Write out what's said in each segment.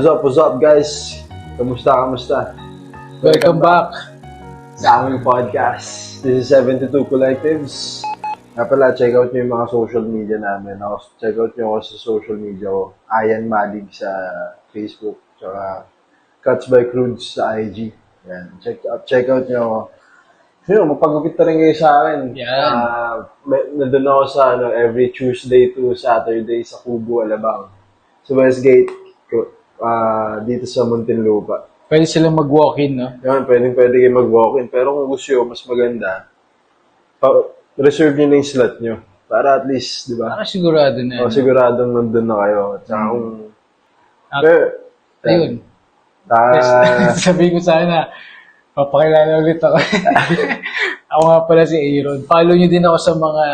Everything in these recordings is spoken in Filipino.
What's up, guys? Kamusta? Welcome back Sa aming podcast. This is 72 Collectives. Nga pala, check out nyo yung mga social media namin. Check out nyo ako sa social media ko. Ayan Malig sa Facebook. Tsaka Cuts by Crudes sa IG. Yan. Check out nyo ako. Yun, magpagupit na rin kayo sa akin. Yan. Nandun ako sa every Tuesday to Saturday sa Kubo, Alabang. Sa Westgate. Dito sa Muntinlupa. Pwede silang mag-walk-in, no? Yan, pwede kayo mag-walk-in. Pero kung gusto nyo, mas maganda, reserve nyo na yung slot nyo. Para at least, di ba? Para sigurado na. Siguradong nandun na kayo. Tsaka kung... Ayun. Sabihin ko sana, papakilala ulit ako. Ako nga pala si Aaron. Follow nyo din ako sa mga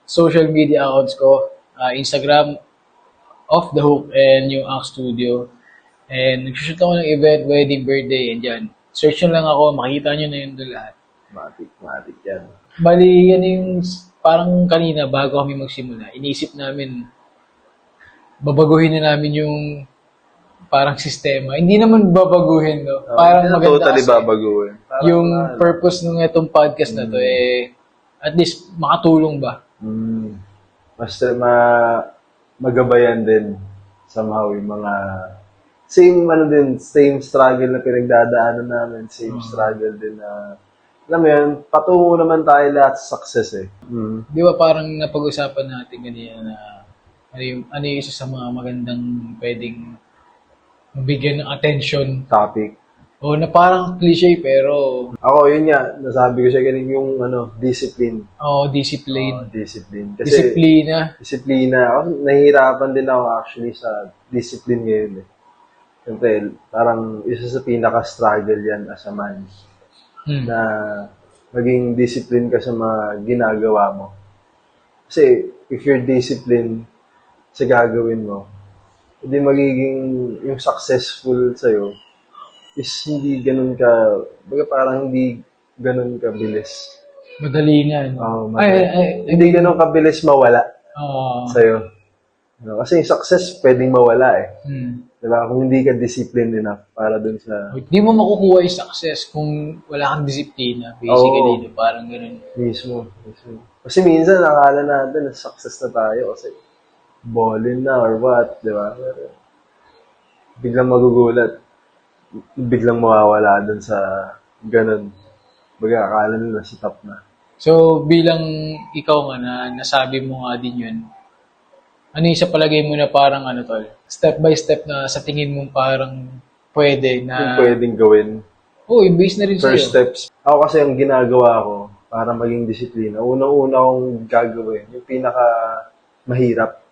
social media accounts ko. Instagram, Off the Hook, and yung Ang Studio. And nagsushoot ako ng event, wedding, birthday, and yan. Search nyo lang ako, makikita nyo na yun doon lahat. Matik yan. Bali, yan yung parang kanina, bago kami magsimula, iniisip namin, babaguhin na namin yung parang sistema. Hindi naman babaguhin, no? Parang maganda totally kasi babaguhin. yung purpose ng itong podcast na to, at least makatulong ba? Basta magabayan din somehow yung mga same struggle na pinagdadaanan namin, same struggle din na alam mo yan, patungo naman tayo lahat sa success eh. Di ba parang napag-usapan natin kanina na ano yung isa sa mga magandang pwedeng bigyan ng attention Topic. o na parang cliche pero Ako, yun nga, nasabi ko siya ganun yung discipline. discipline. Discipline. Kasi, disiplina. Ako, nahihirapan din ako actually sa discipline ngayon eh. Siyempre, parang isa sa pinaka-struggle yan as a man. Na maging discipline ka sa mga ginagawa mo. Kasi, if you're disciplined sa gagawin mo, hindi magiging yung successful sa'yo is hindi ganun ka, parang hindi ganun ka bilis. Madali nga. Hindi ganun ka bilis mawala sa'yo. Kasi yung success pwedeng mawala eh. Diba? Kung hindi ka disciplined enough para dun sa... Hindi mo makukuha yung success kung wala kang disiplina. Basically, parang ganun. Mismo. Kasi minsan, nakala natin na success na tayo kasi ballin na or what, di ba? Biglang magugulat. Biglang mawawala dun sa ganun. Baga, akala nila si top na. So, bilang ikaw nga na nasabi mo nga din yun, ano yung sa palagay mo na parang tol? Step by step na sa tingin mo parang pwede na... Yung pwedeng gawin. yung base na rin sa'yo. First steps. Ako kasi ang ginagawa ko para maging disiplina, unang-una kong gagawin, yung pinaka mahirap.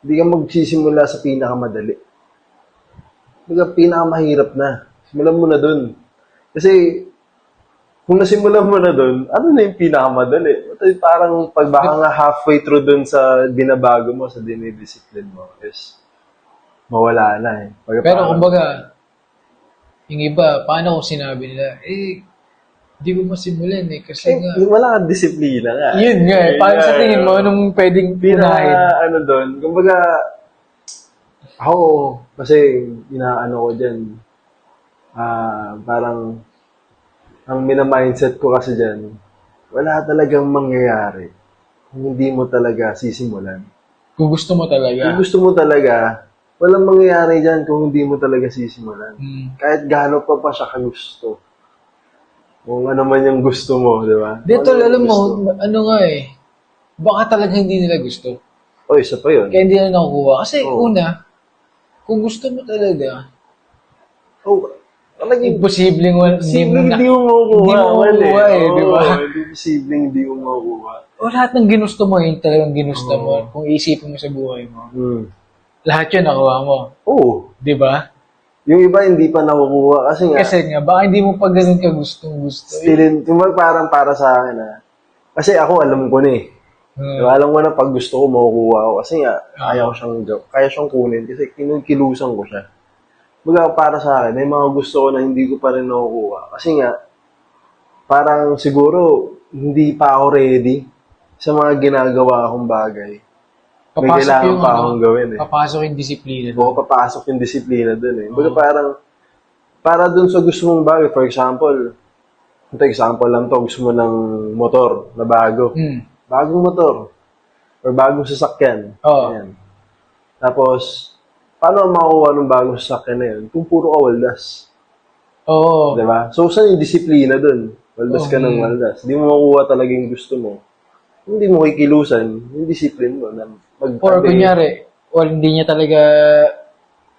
Hindi ka magsisimula sa pinakamadali. Pinakamahirap na. Simulan mo na dun. Kasi, kung nasimulan mo na dun, ano na yung pinakamadali? Parang pag baka nga halfway through dun sa binabago mo, sa dinidiscipline mo, is mawala na eh. Pero kumbaga, yung iba, paano kung sinabi nila, di ko masimulan eh, kasi nga... Wala kang disiplina nga. Yun nga eh. Paano sa tingin mo, anong pwedeng pinahin? Doon, kumbaga, ako, kasi inaano ko dyan, parang, ang minamindset ko kasi dyan, wala talagang mangyayari kung hindi mo talaga sisimulan. Kung gusto mo talaga. Kung gusto mo talaga, walang mangyayari dyan kung hindi mo talaga sisimulan. Kahit gaano pa siya kagusto. Kung ano man yung gusto mo, di ba? Dito, alam mo, baka talaga hindi nila gusto. Isa pa yun. Kaya hindi na nakukuha. Kasi una, kung gusto mo talaga, imposibleng hindi mo makukuha. Di ba? Imposibleng hindi mo makukuha. O lahat ng ginusto mo, yun talagang ginusto mo. Kung isipin mo sa buhay mo. Lahat yun nakuha mo. Di ba? Yung iba hindi pa nakukuha kasi nga. Baka hindi mo pa ganun ka gustong-gusto. Still, parang para sa akin kasi ako alam ko na eh. Alam ko na pag gusto ko makukuha ako kasi nga kaya siyang kunin kasi kinukilusan ko siya. Baga para sa akin, may mga gusto ko na hindi ko pa rin nakukuha. Kasi nga, parang siguro hindi pa ako ready sa mga ginagawa akong bagay. may kailangan pa akong gawin eh. Papasok yung disiplina. Oo, papasok yung disiplina dun eh. Baga parang, para dun sa gusto mong bagay, for example lang to, gusto mo ng motor na bago. Bagong motor. Or bagong sasakyan. Oo. Ayan. Tapos, paano makukuha ng bagong sasakyan na yun? Kung puro ka waldas. Oo. Diba? So, saan yung disiplina dun? Waldas ka ng waldas. Hindi mo makukuha talaga yung gusto mo. Hindi mo kikilusan yung discipline mo. Na Or kunyari, hindi niya talaga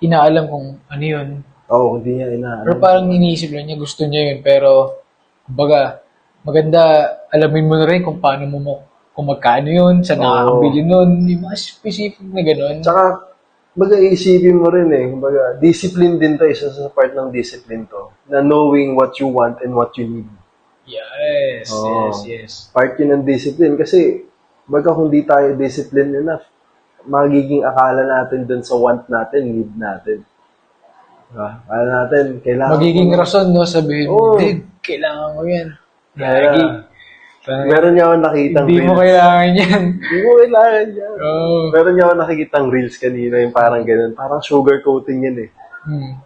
inaalam kung ano yun. Oo, hindi niya inaalam. Pero parang iniisip lang niya, gusto niya yun. Pero, kumbaga, maganda, alamin mo na rin kung paano mo kung magkano yun, saan nakakabili nun, yung mga specific na gano'n. Tsaka, baga isipin mo rin eh, baga, discipline din to, isa sa part ng discipline to, na knowing what you want and what you need. Yes, yes. Part yun ng discipline, kasi, baga kung di tayo discipline enough, magiging akala natin dun sa want natin, need natin. Akala natin, kailangan magiging rason, no, sabihin mo, kailangan mo yan. Lagi. Meron niya ako nakitang Hindi mo kailangan yan. Hindi mo kailangan yan. Meron niya ako nakikitang reels kanina, yung parang ganun. Parang sugar coating yan eh.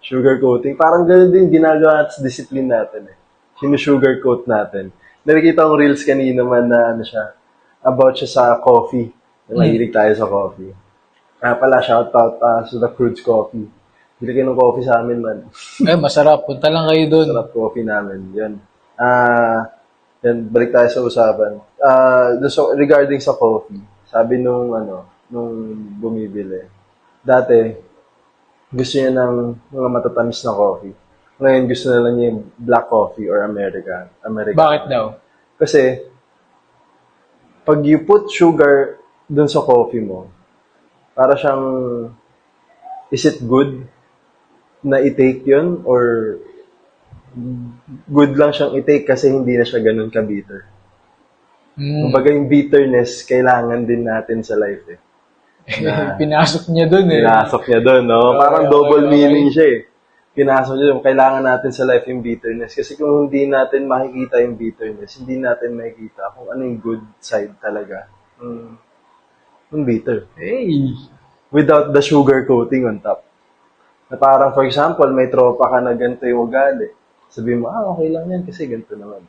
Sugar coating. Parang ganun din ginagawa sa discipline natin eh. Sinu-sugar coat natin. Nakikita kong reels kanina man na ano siya, about siya sa coffee. Mahilig tayo sa coffee. Pala, shout out sa The Crudes Coffee. Bili kayo ng coffee sa amin man. Masarap. Punta lang kayo doon. Sarap coffee namin. Yun. Yan, balik tayo sa usapan. So, regarding sa coffee, sabi nung bumibili, dati, gusto niya ng mga matatamis na coffee. Ngayon, gusto na lang niya yung black coffee or American. Bakit daw? Kasi, pag you put sugar dun sa coffee mo, para siyang, is it good na i-take yun? Or good lang siyang i-take kasi hindi na siya ganun ka-bitter. Kumbaga yung bitterness, kailangan din natin sa life eh. Pinasok niya dun eh. Pinasok niya dun, no? Parang double meaning siya eh. Pinasok niya dun, kailangan natin sa life yung bitterness. Kasi kung hindi natin makikita yung bitterness, hindi natin makikita kung ano yung good side talaga. Yung bitter. Hey! Without the sugar coating on top. Na parang, for example, may tropa ka na ganito yung ugali. Sabihin mo, okay lang yan kasi ganito naman.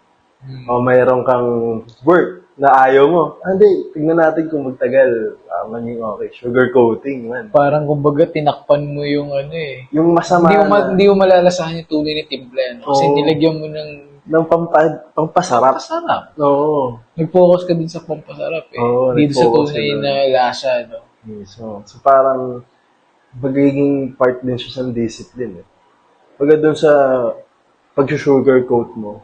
O mayroon kang work na ayaw mo. Hindi, tignan natin kung magtagal. Maging okay. Sugar coating, man. Parang kumbaga tinakpan mo yung ano eh. Yung masama Hindi mo malalasahan yung tunay ni timpla. Kasi nilagyan mo ng pampasarap. Pampasarap. Oo. Nag-focus ka din sa pampasarap eh. Oo, Dito sa nag-focus tunay ka na lasa, no? So parang magiging part din siya sa discipline eh. Pagka doon sa pag-sugar coat mo,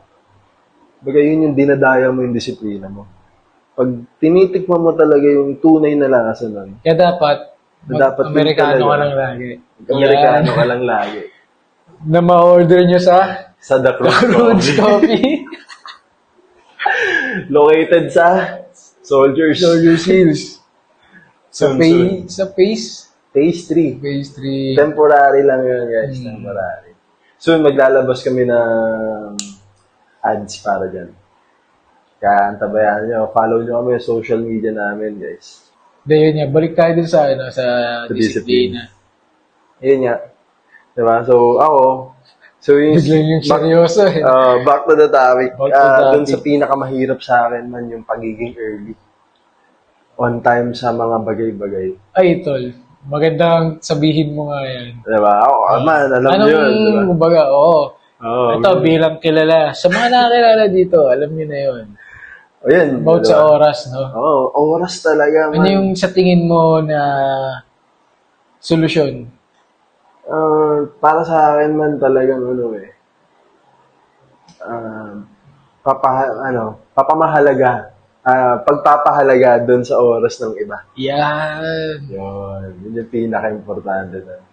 baga yun yung dinadaya mo yung disiplina mo. Pag tinitikman mo talaga yung tunay na lasa nun. Kaya dapat Amerikano ka lang lagi. Amerikano ka lang lagi. Na ma-order nyo sa The Crudes Coffee. Located sa Soldiers Hills. Sa Phase 3. Phase 3. Temporary lang yun, guys. Temporary. Soon, maglalabas kami ng ads para dyan. Kaya, antabayan nyo. Follow nyo kami sa social media namin, guys. Yun nga. Balik tayo dun sa disiplina. Yun nga. Diba? So, yung seryoso eh. Back to the topic. Back to the topic. Dun sa pinakamahirap sa akin man, yung pagiging early. On time sa mga bagay-bagay. Ay, tol. Magandang sabihin mo nga yan. Diba? Alam nyo yun. Diba? Kumbaga, ito, bilang kilala. Sa mga nakakilala dito, alam nyo na yun. Yan. About diba? sa oras, no? Oras talaga. Ano yung sa tingin mo na solusyon? Para sa akin man talagang papamahalaga. Pagpapahalaga doon sa oras ng iba. Yan. Yun yung pinaka-importante na.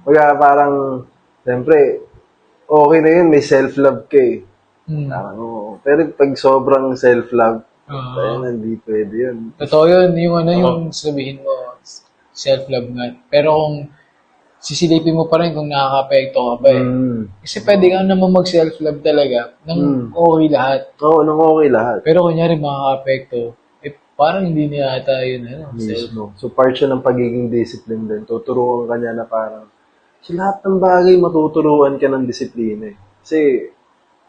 Kaya parang, siyempre, okay na yun, may self-love ka eh. Pero pag sobrang self-love, hindi pwede yun. Totoo yun, yung sabihin mo, self-love nga. Pero kung sisilipin mo pa rin kung nakaka-apekto ka ba eh. Kasi pwede ka naman mag-self-love talaga nang okay lahat. Nang okay lahat. Pero kunyari makaka-apekto, parang hindi niya ata yun, Mismo. So, part siya ng pagiging discipline din. Tuturuan ka niya na parang, sa lahat ng bagay, matuturuan ka ng disiplina eh. Kasi,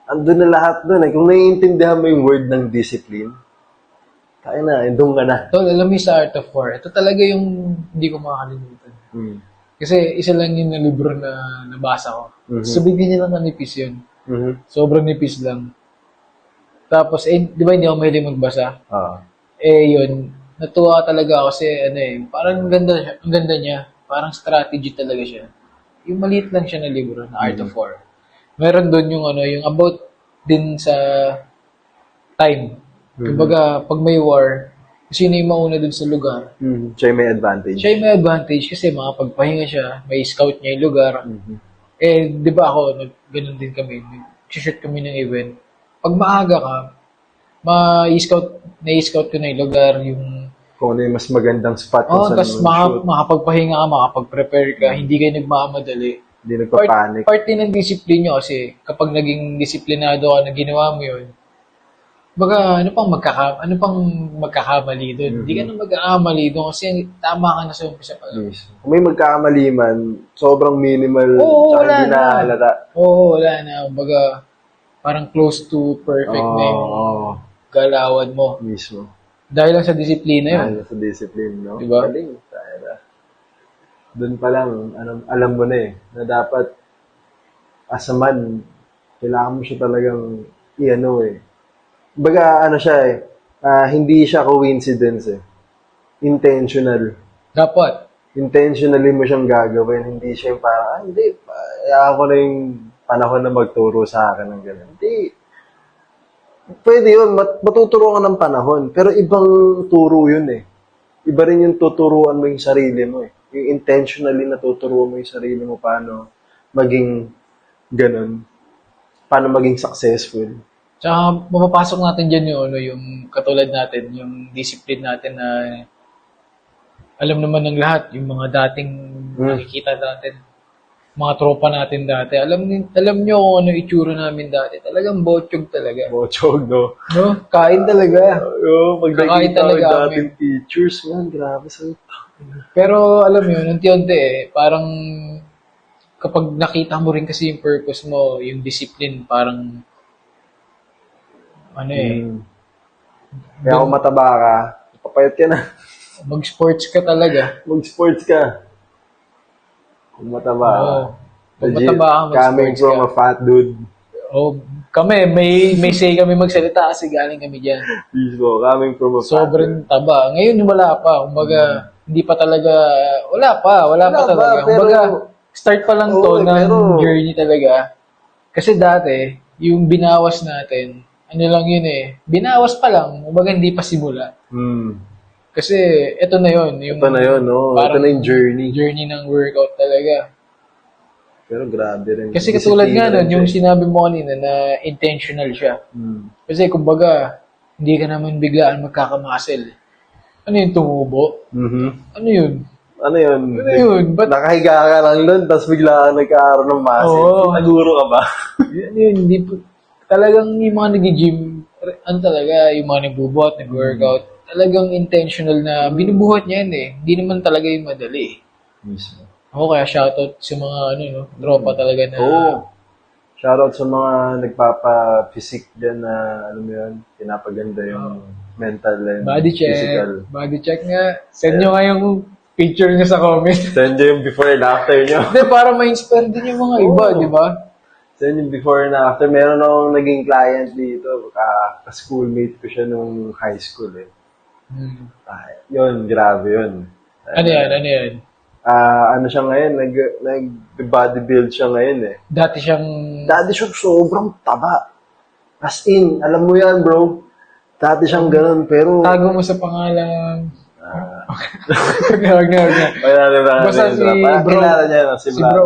andun na lahat dun eh. Kung naiintindihan mo yung word ng discipline, kaya na, doon ka na. Tol, alam mo yung sa Art of War, ito talaga yung hindi ko makakalimutan. Kasi isa lang yung na libro na nabasa ko. Sabihin niya lang na nipis yun. Sobrang nipis lang. Tapos, di ba hindi ako mahilig magbasa? Yun, natuwa talaga ako kasi, parang ang ganda niya. Parang strategy talaga siya. Yung maliit lang siya na libro, na Art of War. Meron doon yung, yung about din sa time. Kumbaga, pag may war, sino yung mauna dun sa lugar? Siya yung may advantage. Siya yung may advantage kasi makapagpahinga siya, may scout niya yung lugar. Di ba ako, ganun din kami, shoot kami ng event. Pag maaga ka, na-scout ko na yung lugar, yung... Kung ano yung mas magandang spot kung saan tapos makapagpahinga ka, makapag-prepare ka, hindi kayo nagmamadali. Hindi nagpa-panic. Part din ng discipline nyo kasi kapag naging disiplinado ka na ginawa mo yun, baga, ano pang magkakamali doon? Hindi ka na magkakamali doon kasi tama ka na sa umpisa pa. Yes. Kung may magkakamali man, sobrang minimal, tsaka hindi nahalata. Wala na. Baga, parang close to perfect na yung galawan mo. Mismo. Dahil lang sa disiplina yun. Dahil sa discipline, no? Diba? Galing. Doon pa lang, alam mo na eh, na dapat, as a man, kailangan mo siya talagang, baga, siya eh, hindi siya coincidence eh. Intentional. Dapat. Intentionally mo siyang gagawin. Hindi siya yung parang, hindi, ako na yung panahon na magturo sa akin ng gano'n. Hindi. Pwede yun, matuturo ka ng panahon. Pero ibang turo yun eh. Iba rin yung tuturuan mo yung sarili mo eh. Yung intentionally na tuturuan mo yung sarili mo paano maging gano'n. Paano maging successful. Tsaka, mapapasok natin dyan yung katulad natin, yung discipline natin na alam naman ng lahat, yung mga dating nakikita natin, mga tropa natin dati. Alam nyo kung ano itsura namin dati. Talagang botsog talaga. Botsog, no? No? Kain talaga. Pag nakikita ko dating teachers, man, grabe sa ito. Pero alam mo yun, unti-unti parang kapag nakita mo rin kasi yung purpose mo, yung discipline, parang Kaya kung mataba ka, papayat ka na. Mag-sports ka talaga. Mag-sports ka. Kung mataba ka. Kung mataba ka, mag-sports coming from a fat dude. Kami, may say kami magsalita kasi galing kami dyan. Coming from a fat sobrang taba. Ngayon wala pa. Kumbaga, hindi pa talaga, wala pa talaga. Kumbaga, start pa lang to ng journey talaga. Kasi dati, yung binawas natin, lang yun eh. Binawas pa lang. Kumbaga, hindi pa simula. Kasi, ito na yun. Ito na yun, no? Ito na yung journey. Journey ng workout talaga. Pero grabe rin. Kasi katulad nga nun, yung sinabi mo kanina na intentional siya. Kasi, kumbaga, hindi ka naman biglaan magkakamuscle. Ano yun, tumubo? Ano yun? Ano yun? Nakahiga ka lang doon, tapos bigla nagkakaroon ng muscle. Naguro ka ba? Yun, hindi po. Talagang yung mga nag-gym, talaga, yung mga nagbubuhat, nag-workout, talagang intentional na binubuhat niya yan eh. Hindi naman talaga yung madali. Mismo. Ako kaya shoutout sa mga tropa talaga na... Shoutout sa mga nagpapa-physique dyan na, alam mo yun, pinapaganda yung mental and physical. Body check nga. Send nyo nga yung picture nyo sa comment. Send nyo yung before and after nyo. Hindi, para ma-inspire din yung mga iba, di ba? Send yung before and after. Meron akong naging client dito. Ka-schoolmate ko siya nung high school eh. Yun, grabe yun. Ano yan? Ano siya ngayon? Nag-bodybuild siya ngayon eh. Dati siyang sobrang taba. As in, alam mo yan bro. Dati siyang ganun, pero... Tago mo sa pangalan. Huwag na. Basta si bro. Kilala niya, si bro.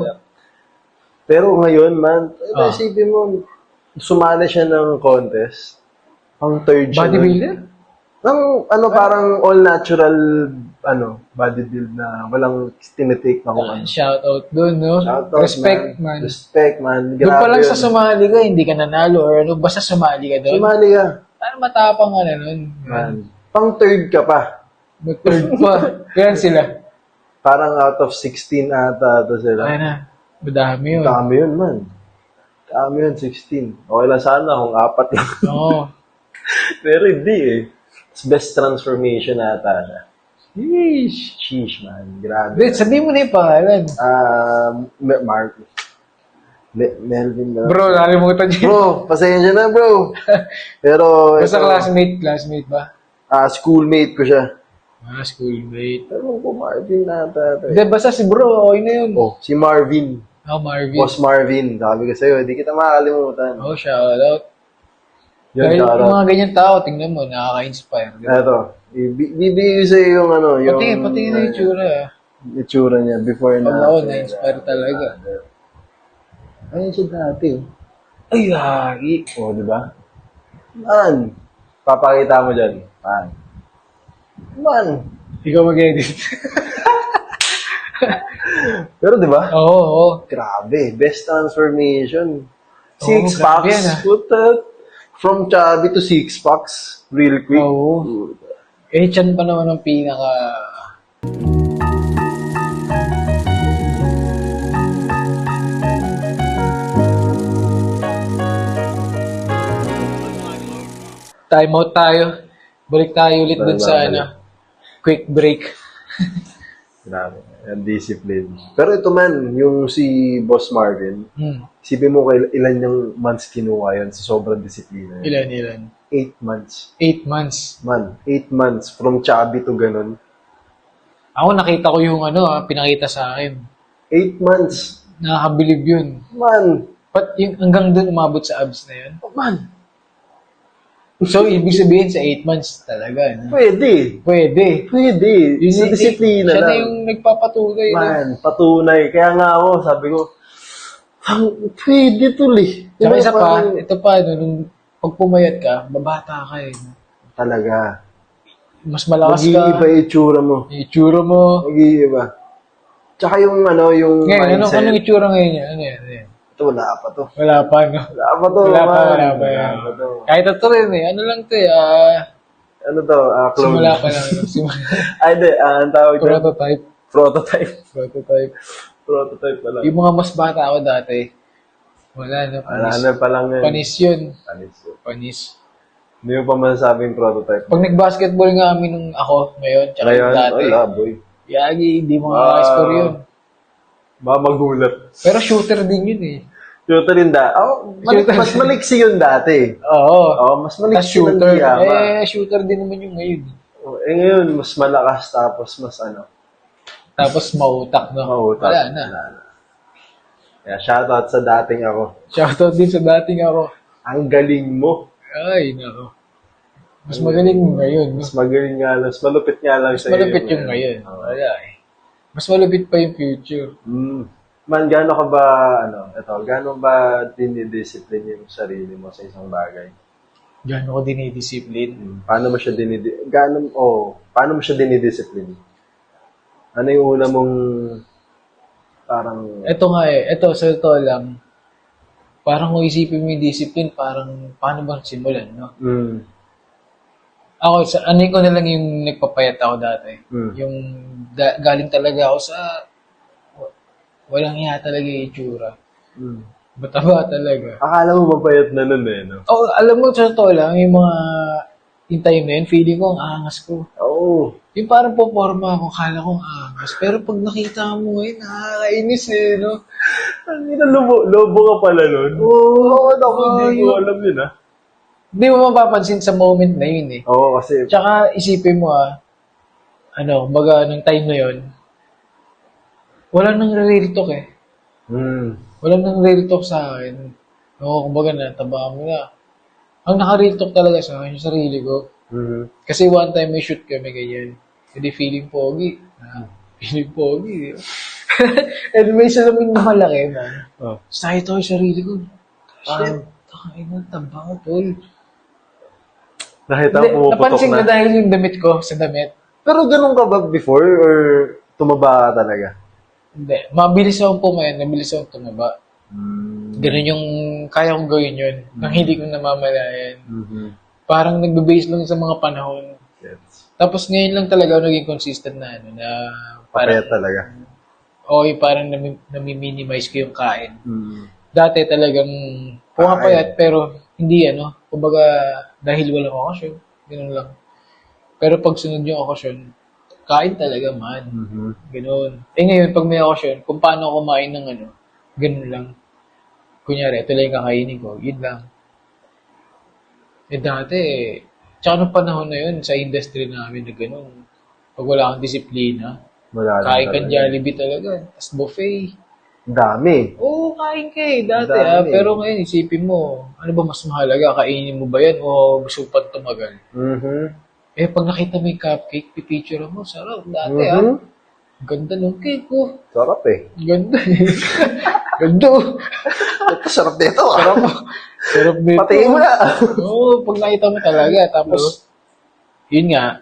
Pero ngayon, man, isipin mo, sumali siya ng contest. Pang third siya. Bodybuilder? Parang all-natural, bodybuild na walang tinitake na kung ano. Shoutout dun, no? Shoutout, Respect, man. Respect, man. Doon pa lang sa sumali ka, hindi ka nanalo or basta sumali ka doon. Sumali ka. Ano matapang nun? Man. Pang third ka pa. Mag-third pa. Kaya sila. Parang out of 16 ata ito sila. Ay na. Madami yun. Dami yun, man. Dami yun, 16. Okay lang sana kung 4 lang. Oo. Pero hindi eh. It's best transformation ata na. Sheesh. Sheesh, man. Grabe. Wait, sabihin mo na yung pangalan. Mark. Melvin na. Bro, nalimutan niyo. Bro, pasensya na, bro. Pero, Basta ito, classmate ba? schoolmate ko siya. Schoolmate. Pero ko Marvin ata. Hindi, basta si bro, okay na yun. Oh, si Marvin. Marvin. Boss Marvin. Sabi ko sa'yo, hindi kita makakalimutan. Shout out. Yan, Dahil shout yung out. mga ganyan tao, tingnan mo, nakaka-inspire. Eto, bibigay ko sa'yo yung ano, yung... Pati na yung tsura. Itsura niya, before na. Pag ako, na-inspire talaga. Ayun siya dati. Ay, lagi. Oh, di ba? Man, papakita mo dyan. Man. Ikaw mag-edit. Pero di ba? Oo. Grabe, best transformation. Oo, 6 grabe packs. yan, ah. Put that. From chubby to 6 packs. Real quick. Oo. Chan pa naman ang pinaka... Time out tayo. Balik tayo ulit dun sa quick break. Grabe. Ang discipline. Pero ito man, yung si Boss Marvin, isipin mo ilan yung months kinuha yun sa sobrang disiplina. Ilan? 8 months. 8 months. Man, 8 months. From chubby to ganun. Ako nakita ko yung pinakita sa akin. 8 months. Nakakabilib yun. Man. Yung hanggang dun umabot sa abs na yun. Man. So, ibig sabihin sa 8 months talaga. No? Pwede. Pwede. Yung sa disiplina siya lang. na yung nagpapatunay. Man, patunay. Kaya nga ako, sabi ko, pwede tuloy. Tsaka isa pa, ito pa, nung pag pumayat ka, babata ka eh. Talaga. Mas malakas ka. Mag-iiba yung itsura mo. Yung itsura mo. Mag-iiba. Tsaka yung yung Ngayon, mindset. anong itsura ngayon yan? Ano yan? Ito, wala pa to. Wala pa, no? Wala pa to, Wala pa. Wala pa to. Kahit ito rin eh. Ano lang to eh. Ano to? Clone. Simula pa lang. Simula. Ay, di. Ang tawag dyan. Prototype. Prototype. Prototype pa lang. Yung mga mas bata ako dati, wala na. Ano pa lang yun. Panis yun. Panis. Hindi mo pa masasabing prototype. Pag nag-basketball nga kami nung ako ngayon, tsaka yung dati, wala, boy. yagi, hindi mo makaka-score yun. Magulat. Pero shooter din yun eh. Shooter rin mas maliksi yun dati. Oo. Mas Tas maliksi ng shooter. Giyama. Shooter din naman yung ngayon. Ngayon, mas malakas tapos mas Tapos mautak, no? Mautak. Wala na. Kaya shoutout sa dating ako. Shoutout din sa dating ako. Ang galing mo. Ay, nako. Mas magaling mo ngayon. Mas magaling nga lang. Mas malupit nga lang Mas sa malupit yung ngayon. Wala eh. Mas malupit pa yung future. Man, gaano ka ba, gaano ba dinidiscipline yung sarili mo sa isang bagay? Gano'n ko dinidiscipline. Paano mo siya dinidiscipline? Ano yung una mong parang... Ito nga eh. Ito, sa ito lang. Parang kung isipin mo yung discipline, parang paano bang simulan, no? Ako, ano ko na lang yung nagpapayat ako dati. Yung galing talaga ako sa walang iya talaga yung itsura. Mataba talaga. Akala mo mapayat na nun eh, no? Oh, alam mo, sa totoo lang, yung time na yun, feeling ko ang angas ko. Oo. Yung parang poporma ako, kala ko ang angas. Pero pag nakita mo ngayon, nakakainis eh, no? Lobo ka pala nun? Oo, hindi ko alam yun, ah. Hindi mo mapapansin sa moment na yun eh. Oo, kasi... Tsaka isipin mo baga nung time na yun, walang nang real talk eh. Walang nang real talk sa akin. Oo, kumbaga nataba mo na. Ang naka-real talk talaga sa akin, yung sarili ko. Kasi one time may shoot kami ganyan. Hindi feeling pogi. Feeling pogi. And may salamin na malaki, man. Sakit ako yung sarili ko. Shit. Takay taba ko, tol. Nakita mo pumuputok napansin ko na. dahil yung damit ko sa damit. Pero ganun ka ba before or tumaba ka talaga? Hindi. Mabilis akong pumayat, mabilis akong tumaba. Ganun yung kaya kong gawin yun. Nang hindi ko namamalayan. Parang nagbe-base lang sa mga panahon. Tapos ngayon lang talaga ako naging consistent na na Papaya parang talaga. okay, parang nami-minimize ko yung kain. Mm. Dati talagang pumapayat pero hindi kumbaga dahil walang okasyon, ganoon lang. Pero pag sunod yung okasyon, kain talaga man. Mhm. Ganoon. Ngayon pag may okasyon, kung paano ako kumain ng ganoon lang. Kunyari, ito lang yung kakainin ko, yun lang. Dati, tsaka nung panahon na yun, sa industry namin na gano'n, pag wala kang disiplina, Wala lang kain ka talaga. Jollibee talaga, tas buffet. Dami. Oo, kain ka dati Dami. pero ngayon isipin mo, ano ba mas mahalaga, kainin mo ba yan o gusto pa tumagal? Mhm. Pag nakita mo yung cupcake, pipicture mo, sarap, dati Mhm. ganda ng cake ko. Sarap eh. Ganda Ganda Ito, sarap nito ah. Sarap. Sarap nito. Patingin mo na. Oo, pag nakita mo talaga. Tapos, yun nga,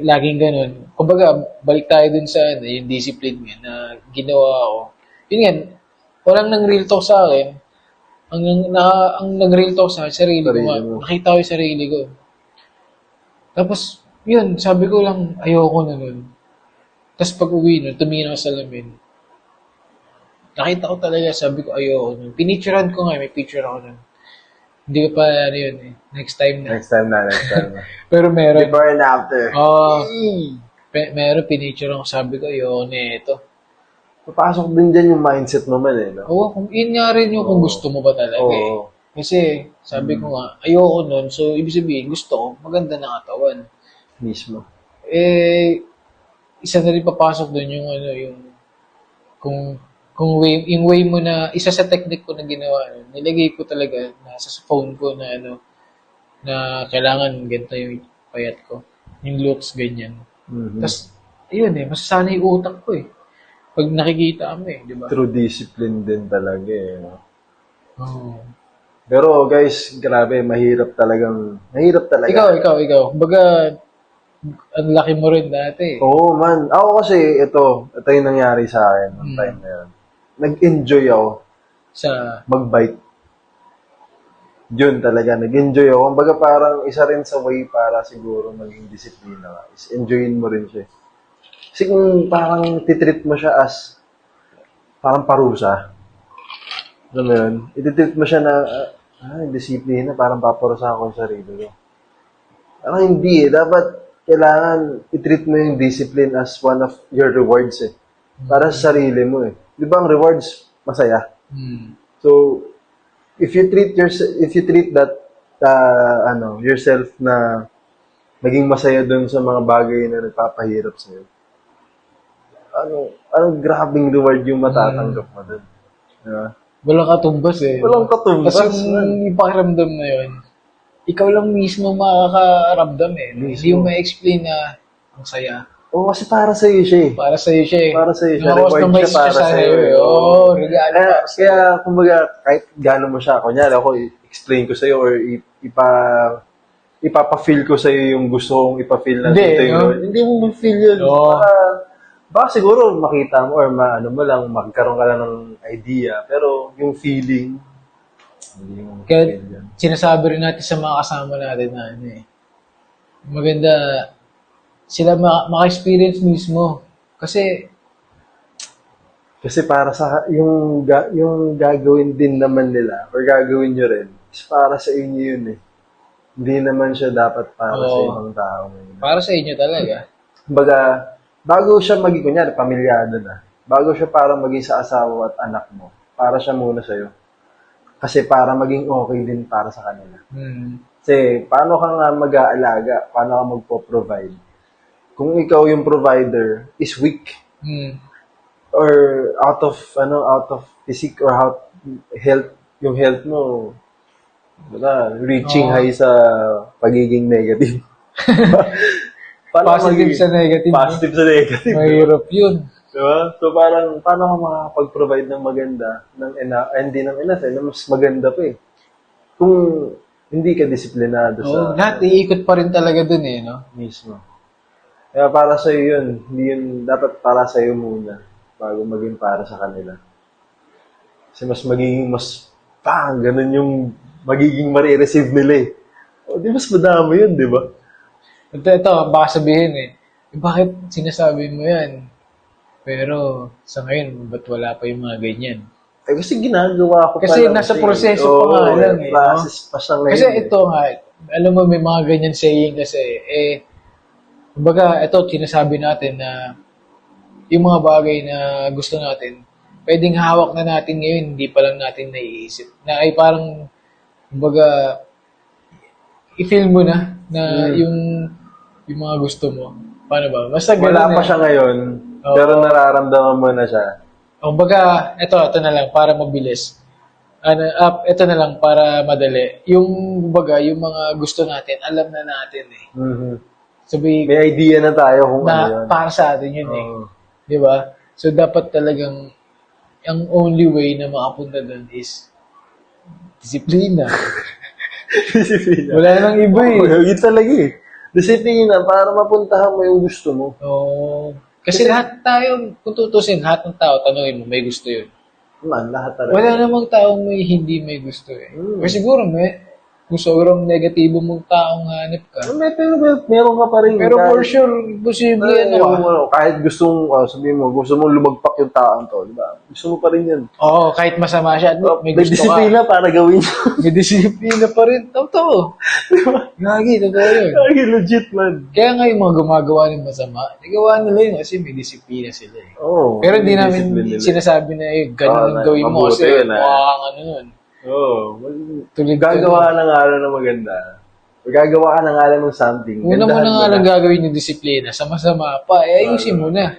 laging ganun. Kumbaga, balik tayo dun sa yung discipline nga na ginawa ko. Yun nga, walang nang-real talk sa akin. Ang nag-real talk sa akin, sarili ko. Sarili mo. Nakita ko yung sarili ko. Tapos, yun, sabi ko lang, ayoko na nun. Tapos pag uwi nun, tumingin ako sa salamin. Nakita ko talaga, sabi ko, ayoko nun. Pinicturean ko nga, may picture ako nun. Hindi ko pa, yun eh. Next time na. Next time na. Pero meron. Before and after. Meron pinicture ako, sabi ko, ayoko na ito. Papasok din dyan yung mindset mo man eh. No? Oo, yun nga rin yung kung gusto mo ba talaga eh. Oo. Kasi, sabi ko nga, ayoko nun. So, ibig sabihin, gusto ko, maganda na katawan. Mismo. Isa na rin papasok doon yung yung yung way mo na isa sa technique ko na ginawa, nilagay ko talaga sa phone ko na na kailangan ganito yung payat ko. Yung looks ganyan. Mhm. Tapos ayun masasanay yung utak ko eh. Pag nakikita mo di ba? True discipline din talaga eh. No? Oh. Pero guys, grabe, mahirap talaga. Ikaw. Kumbaga, ang laki mo rin dati. Oo man. Ako kasi, ito yung nangyari sa akin noong time na yun. Nag-enjoy ako Sa, mag-bike. Yun talaga, nag-enjoy ako. Kumbaga parang isa rin sa way para siguro maging disiplina ka is enjoyin mo rin siya. Kasi kung parang titreat mo siya as parang parusa, alam mo yun, ititreat mo siya na, disiplina, parang paparusa ako sa sarili ko. Parang hindi eh. Dapat kailangan i-treat mo yung discipline as one of your rewards eh. Para sa sarili mo eh. Di ba ang rewards, masaya? So, if you treat that yourself na maging masaya dun sa mga bagay na nagpapahirap sa'yo, anong grabing reward yung matatanggap mo dun? Diba? walang katumbas eh. Walang katumbas. Kasi yung pakiramdam na yun, ikaw lang mismo makakaramdam eh. Hindi mo ma-explain na ang saya. Oo, kasi para sa'yo siya eh. Para sa'yo siya eh. Para sa'yo siya. Nakakustomize Reward siya para sa'yo eh. Oo, regalo para sa'yo. Kaya, kumbaga, kahit gano'n mo siya, kunyari ako, i-explain ko sa'yo or ipapa-feel ko sa'yo yung gusto kong ipa-feel na Hindi, dito yung no? Lord. Hindi mo ma-feel yun. Oo. Baka siguro makita mo or magkaroon ka lang ng idea. Pero yung feeling, hindi mo Kaya ma-feel yan. sinasabi rin natin sa mga kasama natin na maganda sila maka-experience mismo. Kasi Kasi para sa yung gagawin din naman nila or gagawin nyo rin is para sa inyo yun eh. Hindi naman siya dapat para sa Oo. ibang tao. para sa inyo talaga. Kumbaga, bago siya maging, kunyari, pamilyado na, bago siya para maging sa asawa at anak mo, para siya muna sa'yo. Kasi para maging okay din para sa kanila. Kasi paano ka nga mag-aalaga, paano ka magpo-provide. Kung ikaw yung provider is weak, or out of physique or health, yung health mo, reaching high sa pagiging negative. Positive sa negative. Positive sa negative. Mahirap yun. Diba? So parang, paano ka makakapag-provide ng maganda, hindi ng enough, na mas maganda pa eh. Kung hindi ka disiplinado sa... Lahat iikot pa rin talaga dun no? Mismo. Kaya para sa'yo yun, hindi yun, dapat para sa'yo muna, bago maging para sa kanila. Kasi ganun yung magiging marireceive nila eh. O, di mas madami yun, di ba? Ito, baka sabihin bakit sinasabi mo yan? Pero sa ngayon, ba't wala pa yung mga ganyan? Kasi ginagawa ko Kasi pa lang. nasa siya, proseso pa nga lang no? Process pa siya ngayon. Kasi ito nga, alam mo may mga ganyan saying kasi, kumbaga, ito, sinasabi natin na yung mga bagay na gusto natin, pwedeng hawak na natin ngayon, hindi pa lang natin naiisip. Na ay parang, kumbaga, i-feel mo na yung mga gusto mo. Paano ba? Basta Wala pa siya ngayon, pero nararamdaman mo na siya. Kumbaga, ito na lang, para mabilis. Ito na lang, para madali. Yung, kumbaga, yung mga gusto natin, alam na natin Mm-hmm. Sabi, May idea na tayo kung ano yun. para sa atin yun Di ba? So, dapat talagang, ang only way na makapunta doon is disiplina. Disiplina. Wala nang iba Yun talaga Disiplina para mapuntahan mo yung gusto mo. Kasi lahat tayo, kung tutusin, lahat ng tao, tanongin mo, may gusto yun. Lahat talaga. Wala namang taong hindi may gusto Or siguro kung sobrang negatibo mong taong hanip ka. Meron ka pa rin. Pero for sure, imposible kahit sabihin mo, gusto mong lumagpak yung taong to, di ba? Gusto mo pa rin yan. Oo, kahit masama siya, may May gusto disiplina para gawin May disiplina pa rin. Totoo. Gagi, totoo yun. Ay, legit man. Kaya nga yung mga gumagawa ng masama, nagawa nila yun kasi may disiplina sila Pero hindi namin sinasabi na ganun ang gawin mo kasi mukhang ano nun. Gagawa ka ng araw na maganda. Gagawa ka ng araw ng something. Una mo na nga lang gagawin yung disiplina. Sama-sama pa, ayusin mo na.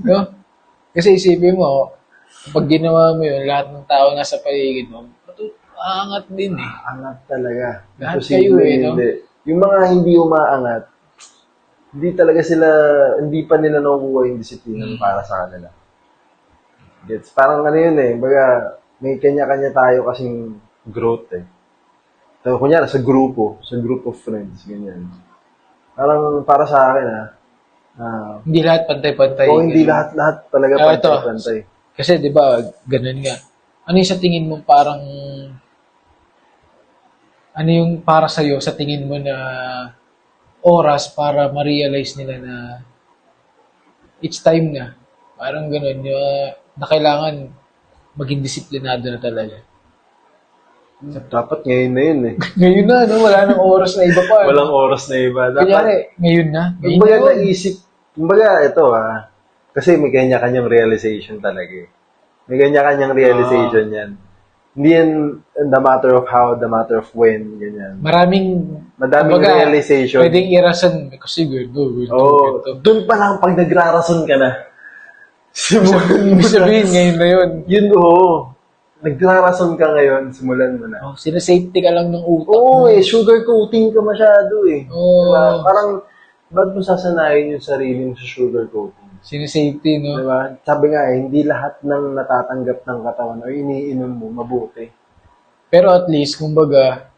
No? Kasi isipin mo, pag ginawa mo yun, lahat ng tao nasa paligid mo, aangat din Angat talaga. Lahat kayo no? Yung mga hindi umaangat, hindi pa nila nakukuha yung disiplina para sa kanila. Gets? Parang ano yun baga, may kanya-kanya tayo kasing growth So, kunyari, sa group of friends, ganyan. Parang para sa akin hindi lahat pantay-pantay. Hindi lahat talaga pantay-pantay. Kasi, di ba, ganun nga. Ano yung sa tingin mo parang, ano yung para sa'yo sa tingin mo na oras para ma-realize nila na it's time na. Parang ganun, na kailangan maging disiplinado na talaga. Dapat ngayon na yun Ngayon na, no? Wala nang oras na iba pa. Walang oras na iba. Kunyari, ngayon na. Kumbaga, ito kasi may kanya-kanyang realization talaga May kanya-kanyang realization yan. Hindi yan the matter of how, the matter of when, ganyan. Madaming realization. Pwedeng irason kasi Doon pa lang pag nagrarason ka na. Ibig sabihin, ngayon na yun. Yun, nagrarason ka ngayon, simulan mo na. Sinasafety ka lang ng utak. Sugar coating ka masyado Diba? Parang, ba't mo sasanayin yung sarili mo sa sugar coating? Sinasafety, no? Diba? Sabi nga hindi lahat ng natatanggap ng katawan o iniinom mo, mabuti. Pero at least, kumbaga,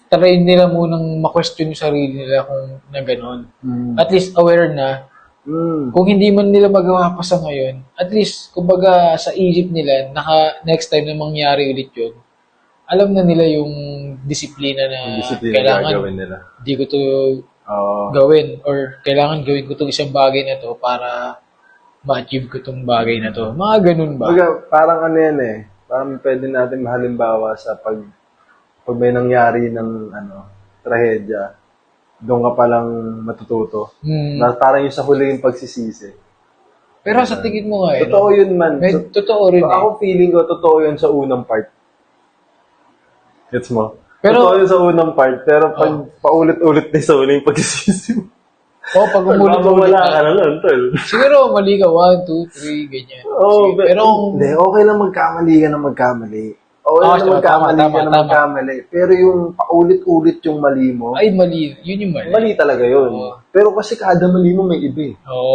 try nila munang ma-question yung sarili nila kung na gano'n. At least aware na, kung hindi man nila magawa pa sa ngayon, at least, kumbaga, sa isip nila, next time na mangyari ulit yun, alam na nila yung disiplina na kailangan gagawin nila. Hindi ko to gawin or kailangan gawin ko itong isang bagay na to para ma-achieve ko itong bagay na to. Mga ganun ba? Parang ano yan parang pwede natin mahalimbawa sa pag may nangyari ng trahedya, doon ka palang matututo. Parang yung sa huli yung pagsisisi. Pero sa tingin mo nga totoo yun man. Totoo rin Ako feeling ko, totoo yun sa unang part. Gets mo? Pero, totoo yun sa unang part, pero pag paulit-ulit na sa huli yung pagsisisi mo. Pag umulit-ulit wala ka na nun, tol. Siguro mali ka, 1, 2, 3, ganyan. Pero okay lang magkamali ka na magkamali. Okay lang magkamali ka na magkamali. Pero yung paulit-ulit yung mali mo. Ay, mali. Yun yung mali. Mali talaga yun. Pero kasi kada mali mo may iba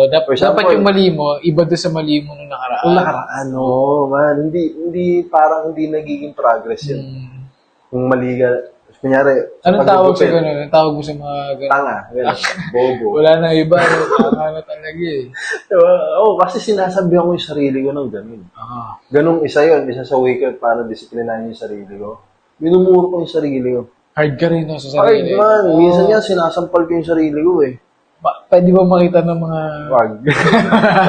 dapat yung mali mo, iba doon sa mali mo nung nakaraan. Nung nakaraan, man. Hindi, parang hindi nagiging progress yun. Kung mali ka, kunyari, anong tawag sa gano'n? Anong tawag mo sa mga gano'n? Tanga, gano'n. Bobo. Wala na iba, tanga na talaga Diba? Kasi sinasabihan ko yung sarili ko ng gano'n. Ganong isa yun, isa sa wake up para disiplinahin yung sarili ko. Minumuro ko yung sarili ko. Hard ka rin no, sa Hard sarili. man. Oo. Minsan nga, sinasampal ko yung sarili ko eh. Pwede ba makita ng mga... Wag.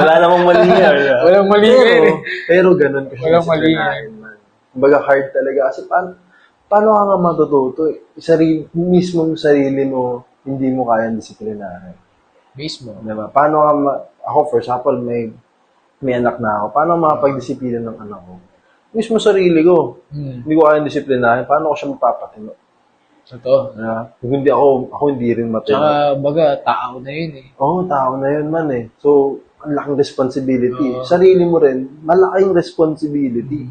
Wala namang mali yan. Walang mali yan pero, eh. pero ganun ko siya Walang mali disiplinahin, man. Kumbaga hard talaga. Kasi paano ka nga matututo? Mismong sarili mo, hindi mo kayang disiplinahin. Mismo. Diba? Paano ka ako, for example, may anak na ako. Paano makapag-disiplina ng anak ko? Mismo sarili ko. Hindi ko kayang disiplinahin. Paano ko siya mapapatino? Totoo. Kung hindi ako hindi rin matino. Tsaka, baga, tao na yun eh. Oo, tao na yun man eh. So, ang laking responsibility. Sarili mo rin, malaking responsibility.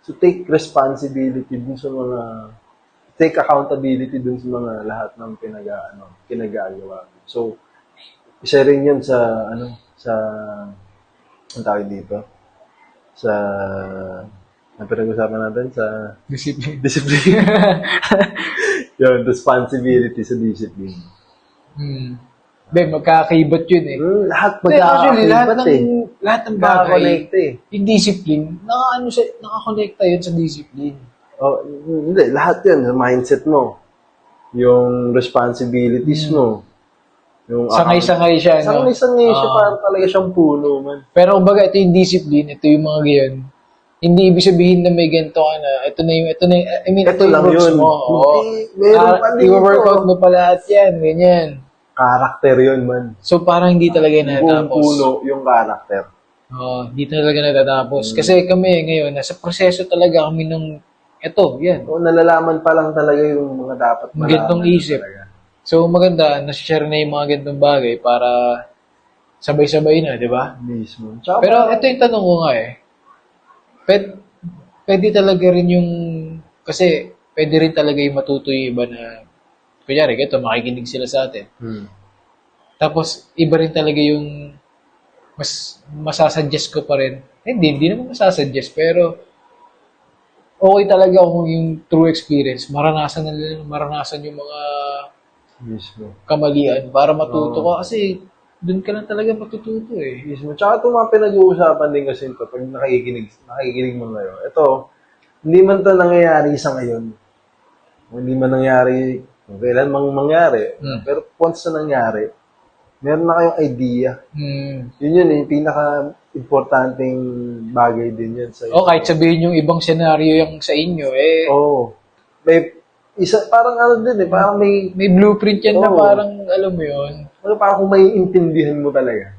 So, take responsibility dun sa mga, take accountability dun sa mga lahat ng pinagagawa. So, isa rin yun sa, ang tawag dito? Ang pinag-usapan natin sa Discipline. discipline. Yun, responsibility sa discipline. Magkakaibot yun eh. Lahat Actually, magkakakibat lahat ng bagay, Magkaka-connect eh. yung discipline, nakakonekta yun sa discipline. Oh, hindi, lahat yun. Yung mindset mo. Yung responsibilities mo. Yung Sangay-sangay siya, no? Sangay-sangay siya, parang talaga siyang puno, man. Pero kumbaga, ito yung discipline, ito yung mga ganyan. Hindi ibig sabihin na may ganito ka na. Ito Ito lang roots yun. mo. Oo. Meron pa din I-workout mo pa lahat yan, ganyan. Character yun, man. So, parang hindi talaga Buong natatapos. puno yung character. Oo, hindi talaga natatapos. Kasi kami ngayon, nasa proseso talaga kami nung, eto, yan. O, nalalaman pa lang talaga yung mga dapat malaman. Magandang isip. Talaga. So, maganda, nasi-share na yung mga ganitong bagay para sabay-sabay na, di ba? Mismo. Tsaka Pero ito yung tanong ko nga eh. Pwede talaga rin yung, kasi pwede rin talaga yung matuto yung iba na, kunyari, ito, makikinig sila sa atin. Tapos, iba rin talaga yung, masasuggest ko pa rin. Hindi naman masasuggest, pero, okay talaga kung yung true experience, maranasan yung mga Mismo. kamalian para matuto ka. Kasi, doon ka lang talaga matututo eh. Mismo. Tsaka itong mga pinag-uusapan din kasi ito, pag nakikinig mo ngayon, ito, hindi man ito nangyayari sa ngayon. Hindi man nangyari, kung kailan mangyari. Pero once na nangyari, meron na kayong idea. Yun yung pinaka-importanting bagay din yun sa Kahit sabihin yung ibang senaryo yung sa inyo, may parang din eh, parang may blueprint yan na parang, alam mo yun. Parang kung may intindihan mo talaga.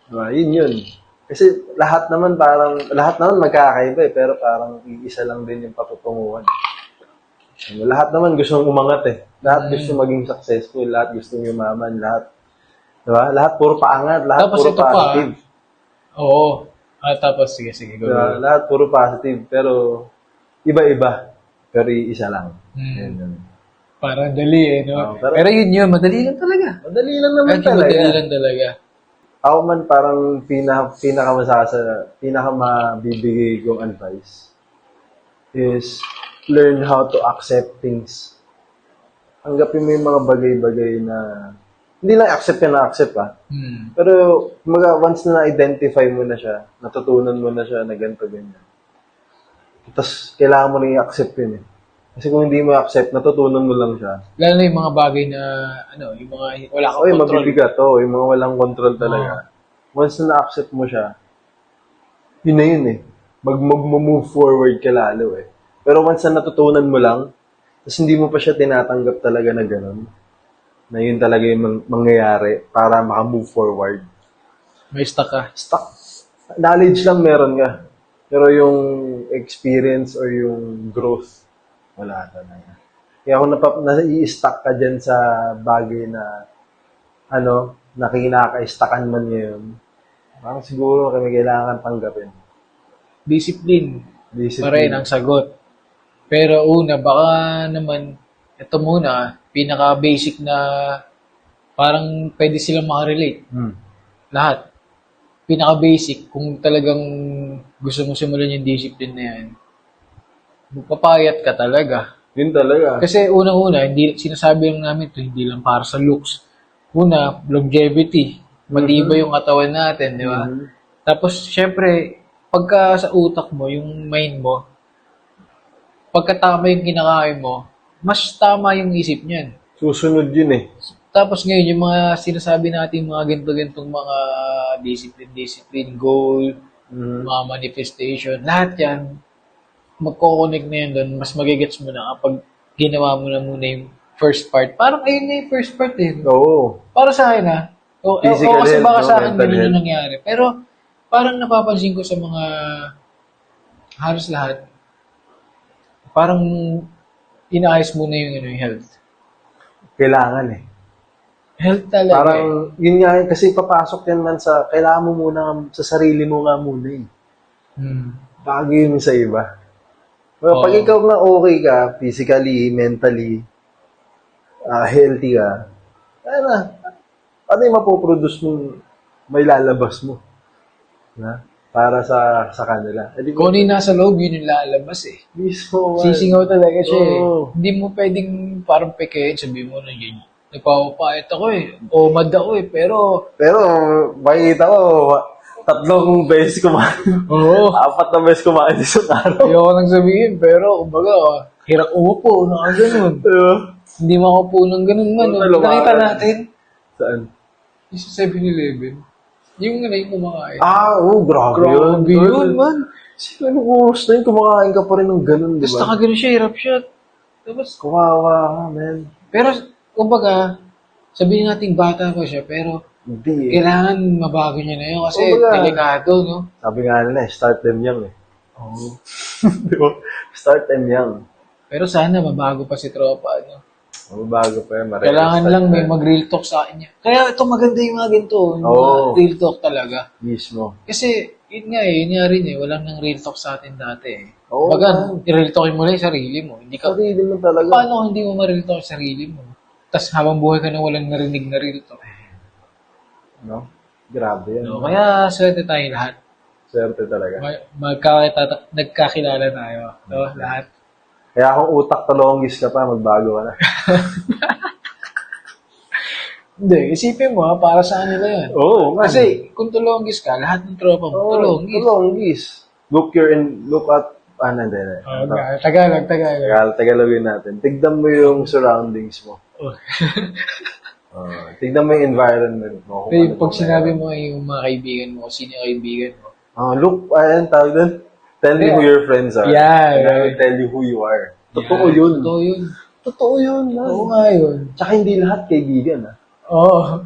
Diba? Yun. Kasi lahat naman magkakaiba eh, pero parang isa lang din yung patutunguhan. Lahat naman gusto umangat eh. Lahat gusto maging successful, lahat gusto yumaman, lahat. Diba? Lahat puro paangat, lahat Tapos puro ito positive. Tapos sige, go. Diba? Lahat puro positive, pero iba-iba. Pero isa lang. Yun. Parang dali eh, no? Pero yun, madali lang talaga. Madali lang naman talaga. Madali lang talaga. Ako man parang pinakamabibigay kong advice is learn how to accept things. Tanggapin mo yung mga bagay-bagay na hindi lang accept Pero once na na-identify mo na siya, natutunan mo na siya na ganito, ganyan. Tapos kailangan mo na i-accept yun eh. Kasi kung hindi mo accept, natutunan mo lang siya. Lalo na yung mga bagay na, yung mga wala kang Yung control. mabibigat, yung mga walang control talaga. Once na na-accept mo siya, yun na yun eh. Mag-move forward ka lalo eh. Pero once na natutunan mo lang, tapos hindi mo pa siya tinatanggap talaga na gano'n, na yun talaga yung mangyayari para maka-move forward. May stuck ka. Knowledge lang meron ka. Pero yung experience or yung growth, wala talaga. Kaya kung nai-stuck ka dyan sa bagay na na kinaka-stackan man ngayon, parang siguro kami kailangan tanggapin. Discipline. Pa rin ang sagot. Pero baka naman, ito muna, pinaka-basic na parang pwede silang makarelate. Lahat. Pinaka-basic, kung talagang gusto mo simulan yung discipline na yan, magpapayat ka talaga. Yun talaga. Kasi unang-una, sinasabi lang namin ito, hindi lang para sa looks. Una, longevity. Matibay yung katawan natin, di ba? Tapos, syempre, pagka sa utak mo, yung mind mo, pagkatama yung kinakain mo, mas tama yung isip niyan. Susunod yun eh. Tapos ngayon, yung mga sinasabi natin, mga ganito-gantong mga discipline, goal, mga manifestation, lahat yan, magkoconnect na yun doon, mas magigets mo na kapag ginawa mo na muna yung first part. Parang ayun na yung first part eh. Oo. Para sa akin Physical kasi health, baka no? sa akin Mental ganun yung health. nangyari. Pero parang napapansin ko sa mga halos lahat, parang inaayos muna yung health. Kailangan eh. Health talaga Parang, yun nga, kasi papasok yan man sa, kailangan mo muna, sa sarili mo nga muna eh. Bago yun sa iba. Well, pag Oo. ikaw nga okay ka, physically, mentally, healthy ka, ano yung mapoproduce mo, may lalabas mo. Na? Para sa kanila. Eh, di Kung ano yung nasa loob, yun yung lalabas eh. mismo, man. Sisingaw talaga siya eh. Oo. Hindi mo pwedeng parang pekein, sabihin mo na yun. Nagpapapait ako eh. O mad ako eh. Pero, Pero, makikita ko, 3 beses kumain. oo. 4 na beses kumain isang araw. Ayoko nang sabihin. Pero, kumbaga, hirap umupo. Ganun. Diba? Hindi makupo ng ganun man. Oo, Oh. lumakas. Nakita natin. Saan? Yung sa 7-Eleven. Yung nga na yung kumakain. Grabe yun. Grabe yun, man. Sino anong oras na yun? Kumakain ka pa rin ng ganun, di Tapos ba? nakagano siya, hirap siya. Tapos, Kawawa ka, man. pero, kumbaga, sabihin natin bata pa siya, pero Hindi eh. kailangan mabago niya na yun kasi Kumbaga, delikado, no? Sabi nga nila, start them young eh. Oo. Di ba? Start them young. Pero sana mabago pa si Tropa, no? Bago pa yun. Kailangan lang may mag-real talk sa akin niya. Kaya ito maganda yung mga ganito, yung mga Oo. real talk talaga. Mismo. Kasi, yun nga rin eh, walang nang real talk sa atin dati eh. Oo, Baga, man. i-real talkin mo lang yung sarili mo. Hindi ka, Sarili mo talaga. paano kung hindi mo ma-real talk yung sarili mo? Tapos habang buhay ka na walang narinig na real talk. No? Grabe yan. No, kaya swerte tayo lahat. Swerte talaga. Nagkakilala tayo. No, lahat. Kaya kung utak talongis ka pa, magbago ka na. Hindi, isipin mo para sa kanila yan. Oo, man. Kasi kung tulonggis ka, lahat ng tropa mo, tulonggis. Talongis. Look at, hindi. Tagalog. Tagalogin natin. Tignan mo yung surroundings mo. Tignan mo yung environment mo. Pero pag sinabi mo yung mga kaibigan mo, sino yung kaibigan mo, Look, tawag doon. Tell me who your friends are. Yeah, And I will right. tell you who you are. Totoo yun. Totoo yun. Totoo yun. Man. Oo nga yun. Tsaka hindi lahat kaibigan. Oo.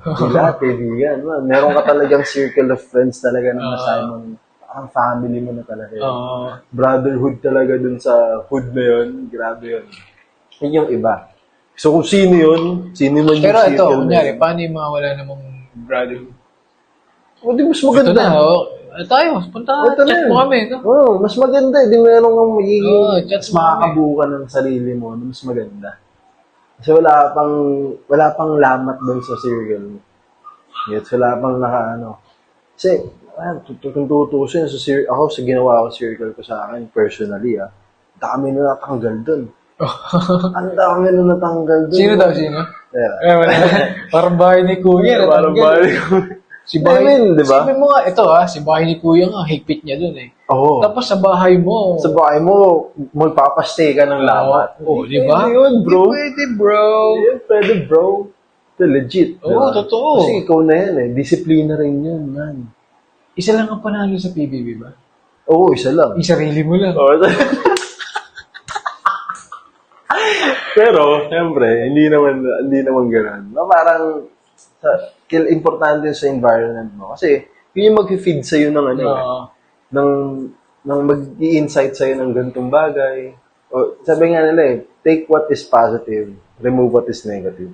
Hindi lahat kaibigan. Man. Meron ka talagang circle of friends talaga na masabi mong ang family mo na talaga yun. Oo. Brotherhood talaga dun sa hood na yun. Grabe yun. Yun yung iba. So kung sino yun, sino man yung Pero ito, circle kunyari, na yun. paano yung mga wala namang brotherhood? O di mas Ito maganda. na, tayo, punta, Ito chat na mo yun. kami, no? Mas maganda. Di meron kang magiging Oo, chat mas mo makakabuka ng sarili mo. Mas maganda. Kasi wala pang lamat doon sa circle. Yet wala pang Kasi, kung tutusin, ako sa ginawa ko circle ko sa akin, personally, dami na natanggal doon. Ang dami na natanggal doon. Sino daw, sino? Yeah. Wala. Parang bahay ni Kuya. Parang balik ko. Si bahay, I mean, di ba? Sabi mo nga, ito si bahay ni Kuya nga, higpit niya dun eh. Oo. Tapos sa bahay mo, Sa bahay mo, magpapastay ka ng lamat. di ba? Pwede yun, bro. Pwede, bro. Pwede, bro. Ito, legit. Oo, totoo. Kasi ikaw na yan eh. Disiplina rin yun, man. Isa lang ang panalo sa PBB ba? Oo, isa lang. Yung sarili mo lang. Oo. Pero, siyempre, hindi naman gano'n. No, parang, importante sa environment mo. Kasi, yun yung mag-feed sa'yo ng ng mag-i-insight sa'yo ng ganitong bagay. O, sabi nga nila take what is positive, remove what is negative.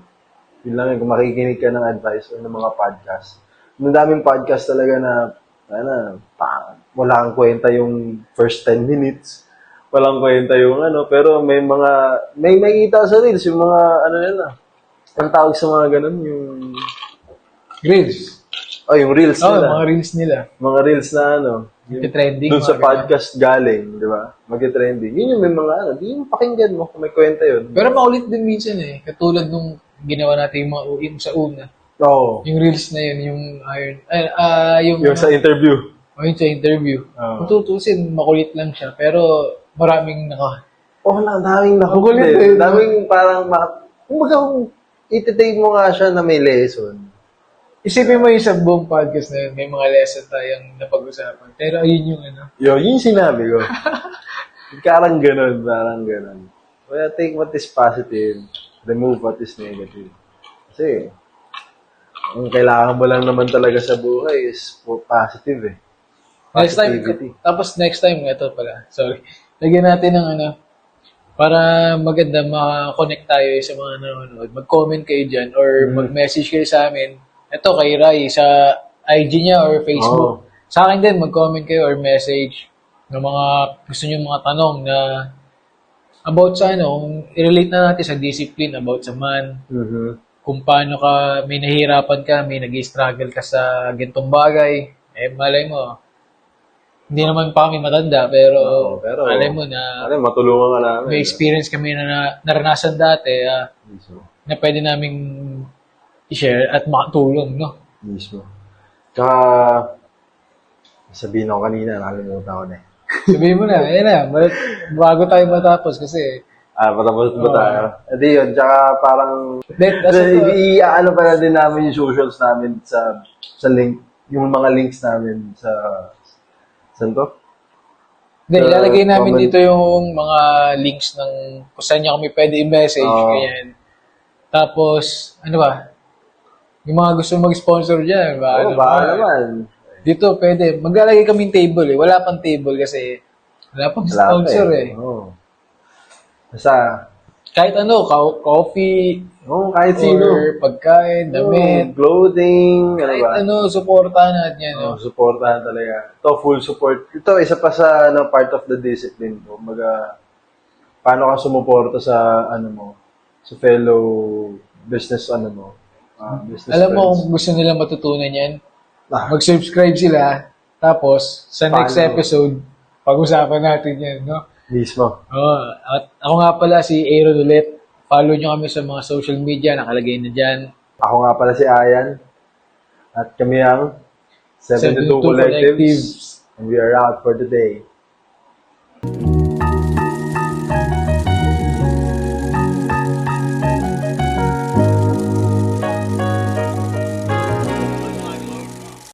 Yun lang yun, kung makikinig ka ng advice o ng mga podcast. Ang daming podcast talaga na, wala kang kwenta yung first 10 minutes. Walang kwenta yung pero may makikita sa reels, yung mga, nila. Ang tawag sa mga ganun, yung... Reels. Yung reels nila. Mga reels nila. Mga reels na Trending. doon sa podcast galing, di ba? Mag-trending. Yun yung may mga di yung pakinggan mo kung may kwenta yun. Pero maulit din minsan eh. Katulad nung ginawa natin yung sa una. Oo. Yung reels na yun, yung iron. Yung sa interview. Yung sa interview. Oo. Kung tutusin, makulit lang siya. Pero maraming daming Makulit nakukulit. eh, no? Daming parang, kumbaga kung ititake mo nga siya na may lesson. Isipin mo yung sa buong podcast na yun, may mga lesson tayong napag-usapan. Pero ayun yung ano. Yun yung sinabi ko. parang ganun. Kaya take what is positive, remove what is negative. Kasi, ang kailangan mo lang naman talaga sa buhay is positive eh. Next time, Positivity. tapos next time, ito pala, sorry. Lagyan natin ng ano, para maganda makakonect tayo sa mga nanonood. Mag-comment kayo dyan or mag-message kayo sa amin. Ito kay Rai sa IG niya or Facebook. Sa akin din, mag-comment kayo or message ng mga gusto niyo mga tanong na about sa ano, i-relate na natin sa discipline, about sa man, kung paano ka, may nahihirapan ka, may nag-struggle ka sa gintong bagay, malay mo, hindi naman pa kami matanda, pero malay mo na matulungan ka namin. may experience kami na naranasan dati na pwede naming i-share at makatulong, no? Mismo. Tsaka, sabihin ako kanina, nakalimutan ko na eh. Sabihin mo na, ayun na, bago tayo matapos kasi, Patapos ba tayo? Hindi yun, tsaka parang, that's i-ano pala din namin yung socials namin sa link, yung mga links namin sa, saan to? Hindi, ilalagay namin dito yung mga links ng kung saan niya kami pwede i-message, ganyan. Tapos, ano ba? Yung mga gusto mag-sponsor dyan, ba? Naman. Dito, pwede. Maglalagay kaming table eh. Wala pang table kasi wala pang sponsor eh. Basta, Kahit ano, coffee, kahit sino. or pagkain, damit, Clothing, ano ba? kahit ano, supportahan natin yan. No? Supportahan talaga. Ito, full support. Ito, isa pa sa part of the discipline ko. Paano ka sumuporta sa, sa fellow business, business Alam mo friends. kung gusto nila matutunan yan, Ah. mag-subscribe sila, tapos sa next Paano? episode, pag-usapan natin yan, no? Mismo. At ako nga pala si Aaron ulit. Follow nyo kami sa mga social media, nakalagay na dyan. Ako nga pala si Ayan. At kami ang 72 72 Collectives. And we are out for today.